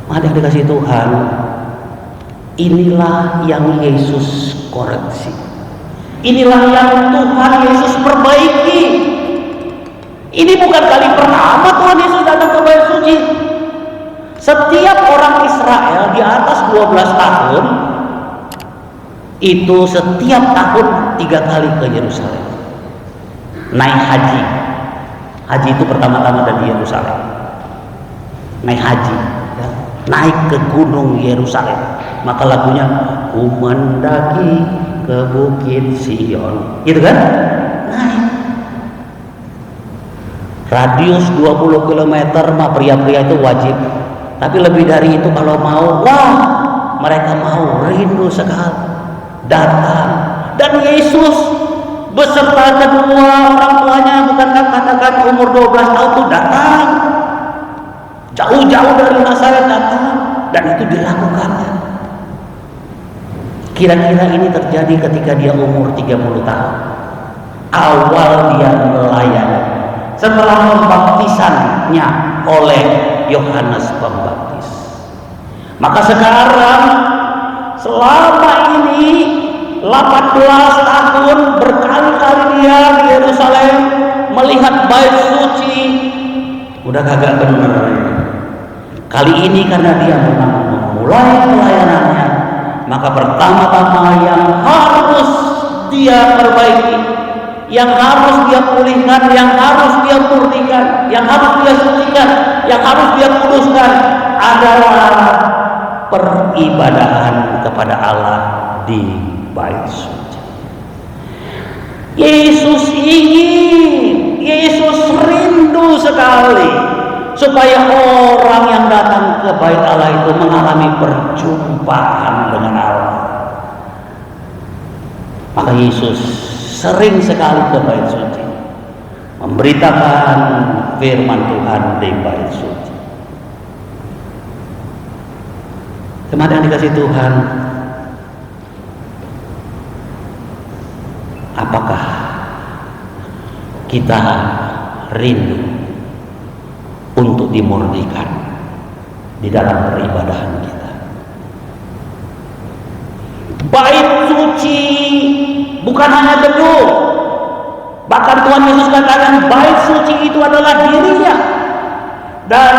Ada yang dikasih Tuhan, inilah yang Yesus koreksi. Inilah yang Tuhan Yesus perbaiki. Ini bukan kali pertama Tuhan Yesus datang ke bait suci. Setiap orang Israel di atas 12 tahun itu setiap tahun 3 kali ke Yerusalem naik haji. Haji itu pertama-tama dari Yerusalem, naik haji ya. Naik ke gunung Yerusalem. Maka lagunya ku mendaki ke bukit Sion, gitu kan? Naik radius 20 km mah pria-pria itu wajib. Tapi lebih dari itu kalau mau, wah, mereka mau, rindu sekali datang. Dan Yesus beserta kedua orang tuanya, bukankah katakan umur 12 tahun itu datang, jauh-jauh dari Nazaret datang, dan itu dilakukannya. Kira-kira ini terjadi ketika dia umur 30 tahun. Awal dia melayani setelah pembaptisannya oleh Yohanes Pembaptis. Maka sekarang selama ini 18 tahun berkali-kali dia di Yerusalem melihat bait suci, udah kagak bener. Kali ini karena dia memulai pelayanannya, maka pertama-tama yang harus dia perbaiki, yang harus dia pulihkan, yang harus dia murnikan, yang harus dia sucikan, yang harus dia kuduskan adalah peribadahan kepada Allah di bait suci. Yesus ingin, Yesus rindu sekali supaya orang yang datang ke bait Allah itu mengalami perjumpaan dengan Allah. Maka Yesus sering sekali ke bait suci, memberitakan firman Tuhan di bait suci. Teman yang dikasih Tuhan, apakah kita rindu untuk dimurnikan di dalam peribadahan kita? Bait suci bukan hanya gedung, bahkan Tuhan Yesus katakan bait suci itu adalah dirinya. Dan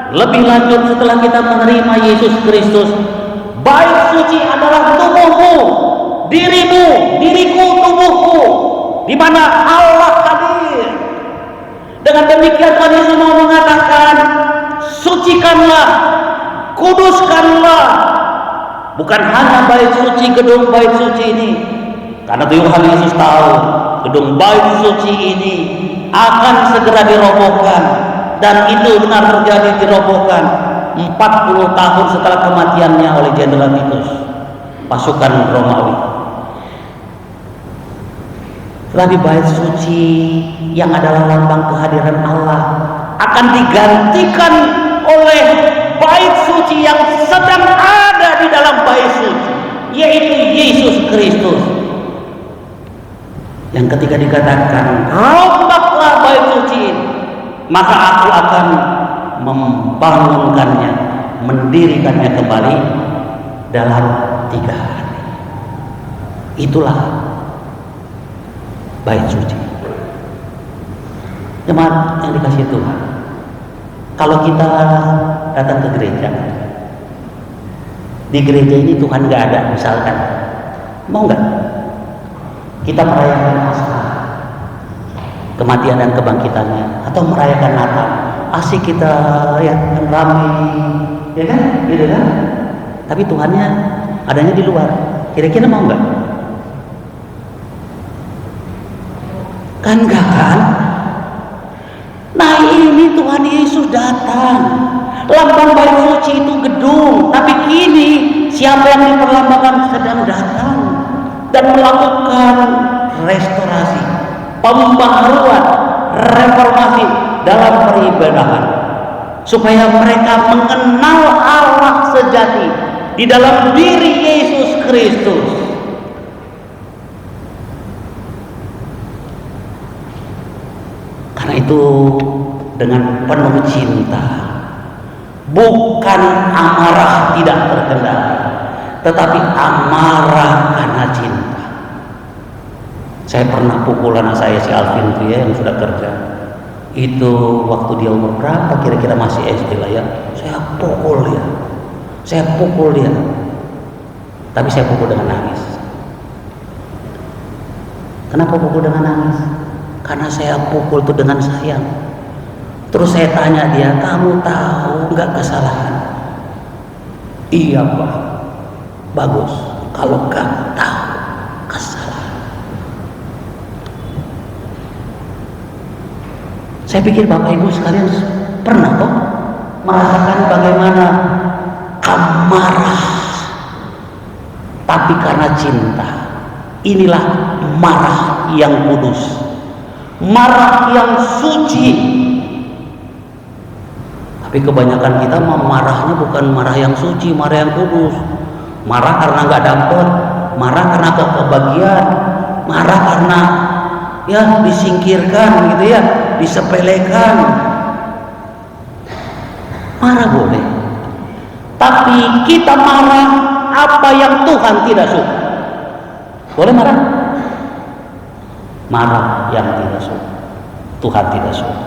lebih lanjut setelah kita menerima Yesus Kristus, bait suci adalah tubuhmu, dirimu, diriku, tubuhku, di mana Allah hadir. Dengan demikian Tuhan Yesus mau mengatakan, sucikanlah, kuduskanlah. Bukan hanya bait suci, gedung bait suci ini, karena Tuhan Yesus tahu gedung bait suci ini akan segera dirobohkan, dan itu benar terjadi, dirobohkan 40 tahun setelah kematiannya oleh Jenderal Titus, pasukan Romawi. Setelah di bait suci yang adalah lambang kehadiran Allah akan digantikan oleh bait suci yang sedang ada di dalam bait suci, yaitu Yesus Kristus. Yang ketika dikatakan rombaklah bait suci ini, maka aku akan membangunkannya, mendirikannya kembali dalam 3 hari. Itulah bait suci. Jemaat yang dikasih Tuhan, kalau kita datang ke gereja, di gereja ini Tuhan nggak ada, misalkan, mau nggak kita merayakan Paskah, kematian dan kebangkitannya, atau merayakan Natal, asik kita ya kan, ramai, ya kan, gitu kan? Tapi Tuhannya adanya di luar. Kira-kira mau nggak? Kan nggak kan? Nah ini Tuhan Yesus datang. Lambang bait suci itu gedung, tapi kini siapa yang diperlambangkan sedang datang dan melakukan restorasi, pembaharuan, reformasi dalam peribadahan, supaya mereka mengenal Allah sejati di dalam diri Yesus Kristus. Karena itu dengan penuh cinta bukan amarah tidak terkendali, tetapi amarah karena cinta. Saya pernah pukul anak saya si Alvin itu ya, yang sudah kerja. Itu waktu dia umur berapa, kira-kira masih SD lah ya, saya pukul dia. Tapi saya pukul dengan nangis. Kenapa pukul dengan nangis? Karena saya pukul itu dengan sayang. Terus saya tanya dia, kamu tahu nggak kesalahan? Iya Pak. Bagus. Kalau kamu tahu kesalahan. Saya pikir Bapak Ibu sekalian pernah kok merasakan bagaimana amarah, tapi karena cinta. Inilah marah yang kudus, marah yang suci. Tapi kebanyakan kita marahnya bukan marah yang suci, marah yang kudus. Marah karena nggak dapet, marah karena kebagian, marah karena ya disingkirkan gitu ya, disepelekan. Marah boleh, tapi kita marah apa yang Tuhan tidak suka. Boleh marah? Marah yang tidak suka, Tuhan tidak suka.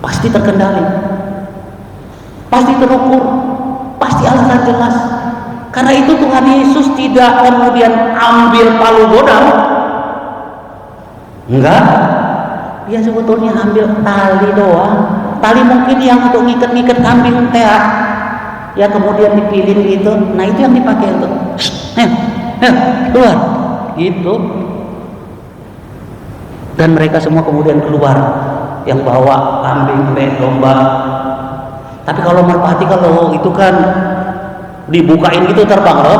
Pasti terkendali, pasti terukur, pasti alasan jelas. Karena itu Tuhan Yesus tidak kemudian ambil palu godam. Enggak, dia sebetulnya ambil tali doang. Tali mungkin yang untuk ngikat-ngikat kambing teh ya, kemudian dipilih gitu. Nah itu yang dipakai untuk keluar gitu. Dan mereka semua kemudian keluar, yang bawa kambing, domba. Tapi kalau merpati, kalau itu kan dibukain gitu terbang loh,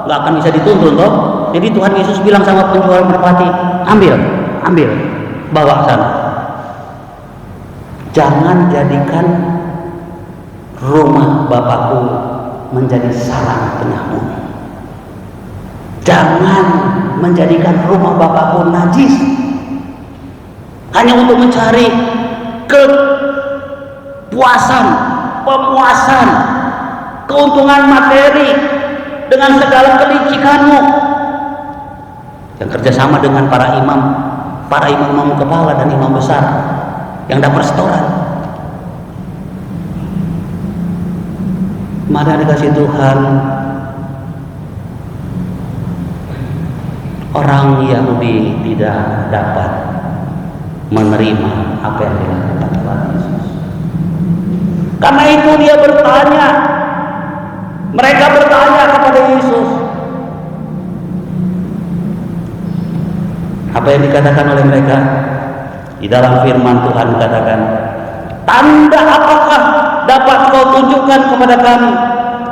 nggak akan bisa dituntun loh. Jadi Tuhan Yesus bilang sama penjual merpati, ambil, bawa sana. Jangan jadikan rumah Bapakku menjadi sarang penyamun. Jangan menjadikan rumah Bapakku najis hanya untuk mencari kepuasan, pemuasan, keuntungan materi dengan segala kelicikanmu. Yang kerjasama dengan para imam kepala dan imam besar yang dapat restoran. Mari dikasih Tuhan, orang Yahudi tidak dapat menerima apa yang dilakukan Tuhan Yesus. Karena itu dia bertanya, mereka bertanya kepada Yesus. Apa yang dikatakan oleh mereka? Di dalam firman Tuhan katakan, tanda apakah dapat kau tunjukkan kepada kami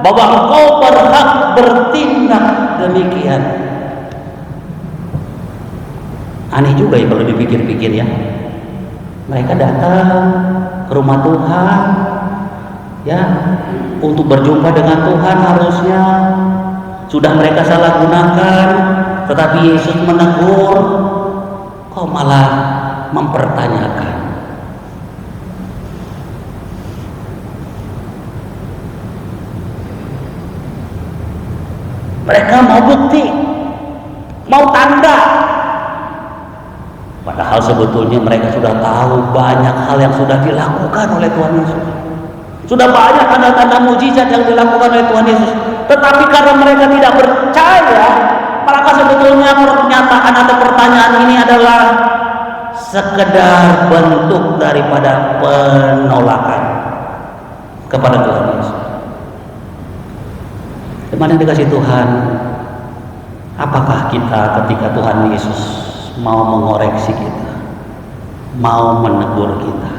bahwa engkau berhak bertindak demikian? Aneh juga ya kalau dipikir-pikir ya. Mereka datang ke rumah Tuhan ya, untuk berjumpa dengan Tuhan harusnya. Sudah mereka salah gunakan, tetapi Yesus menegur, kok malah mempertanyakan. Mereka mau bukti, mau tanda, padahal sebetulnya mereka sudah tahu banyak hal yang sudah dilakukan oleh Tuhan Yesus. Sudah banyak tanda-tanda mujizat yang dilakukan oleh Tuhan Yesus, tetapi karena mereka tidak percaya, maka sebetulnya pernyataan atau pertanyaan ini adalah sekedar bentuk daripada penolakan kepada Tuhan Yesus. Dimana dikasih Tuhan, apakah kita ketika Tuhan Yesus mau mengoreksi kita, mau menegur kita,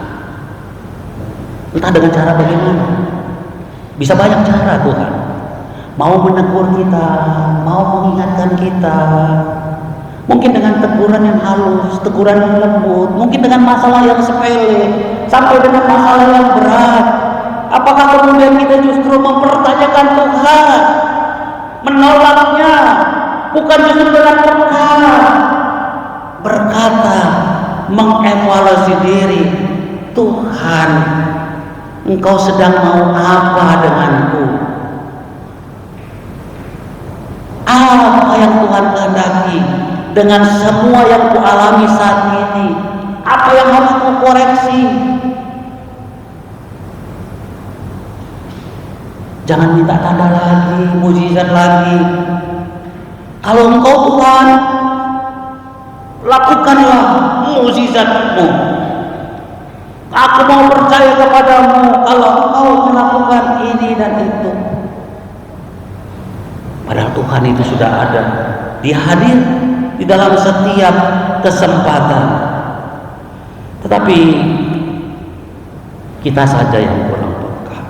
entah dengan cara bagaimana? Bisa banyak cara Tuhan mau menegur kita, mau mengingatkan kita. Mungkin dengan teguran yang halus, teguran yang lembut, mungkin dengan masalah yang sepele, sampai dengan masalah yang berat. Apakah kemudian kita justru mempertanyakan Tuhan, menolaknya, bukan justru dengan peka, berkata, mengevaluasi diri, Tuhan, Engkau sedang mau apa denganku? Apa yang Tuhan kehendaki dengan semua yang kualami saat ini? Apa yang harus ku koreksi? Jangan minta tanda lagi, mujizat lagi. Kalau Engkau Tuhan, lakukanlah mujizat-Mu. Aku mau percaya kepadamu kalau Engkau melakukan ini dan itu. Padahal Tuhan itu sudah ada. Dia hadir di dalam setiap kesempatan. Tetapi kita saja yang kurang peka.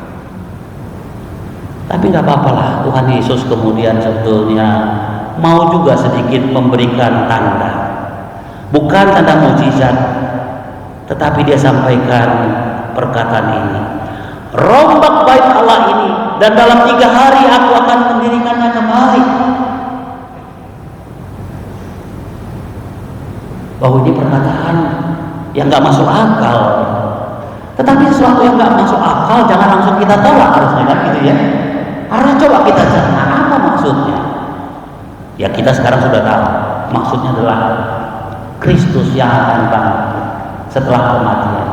Tapi nggak apa-apa lah. Tuhan Yesus kemudian sebetulnya mau juga sedikit memberikan tanda. Bukan tanda mujizat, tetapi dia sampaikan perkataan ini. Rombak bait Allah ini, dan dalam 3 hari aku akan mendirikannya kembali. Bahwa ini perkataan yang gak masuk akal. Tetapi sesuatu yang gak masuk akal jangan langsung kita tolak, harusnya kan gitu ya. Harus coba kita cerna apa maksudnya. Ya kita sekarang sudah tahu. Maksudnya adalah Kristus yang akan bangkit setelah kematian.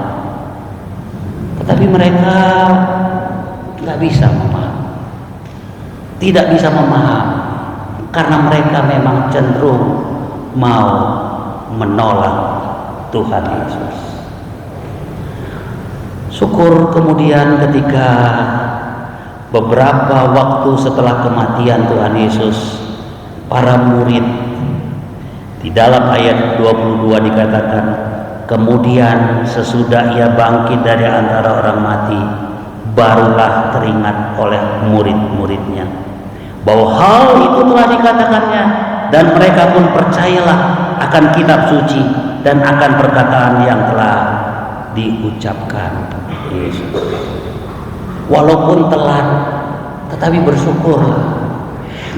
Tetapi mereka tidak bisa memahami, tidak bisa memahami, karena mereka memang cenderung mau menolak Tuhan Yesus. Syukur kemudian ketika beberapa waktu setelah kematian Tuhan Yesus, para murid, di dalam ayat 22 dikatakan, kemudian sesudah ia bangkit dari antara orang mati, barulah teringat oleh murid-muridnya bahwa hal itu telah dikatakannya, dan mereka pun percayalah akan kitab suci dan akan perkataan yang telah diucapkan Yesus. Walaupun telat, tetapi bersyukurlah,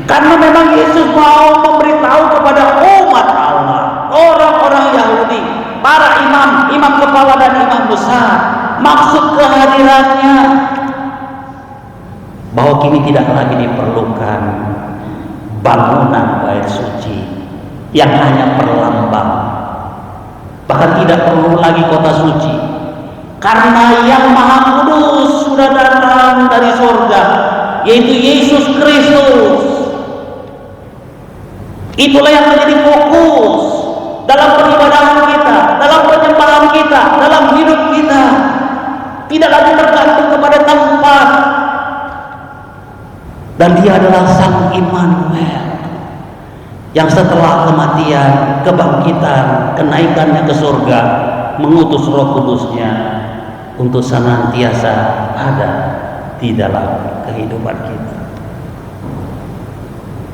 karena memang Yesus mau memberitahu kepada umat Allah, orang-orang Yahudi, para imam kepala dan imam besar, maksud kehadirannya bahwa kini tidak lagi diperlukan bangunan bait suci yang hanya perlambang, bahkan tidak perlu lagi kota suci, karena yang Maha Kudus sudah datang dari surga, yaitu Yesus Kristus. Itulah yang menjadi fokus dalam peribadahan kita, dalam penyembahan kita, dalam hidup kita. Tidak lagi tergantung kepada tempat. Dan dia adalah Sang Immanuel yang setelah kematian, kebangkitan, kenaikannya ke surga, mengutus Roh Kudusnya untuk senantiasa ada di dalam kehidupan kita.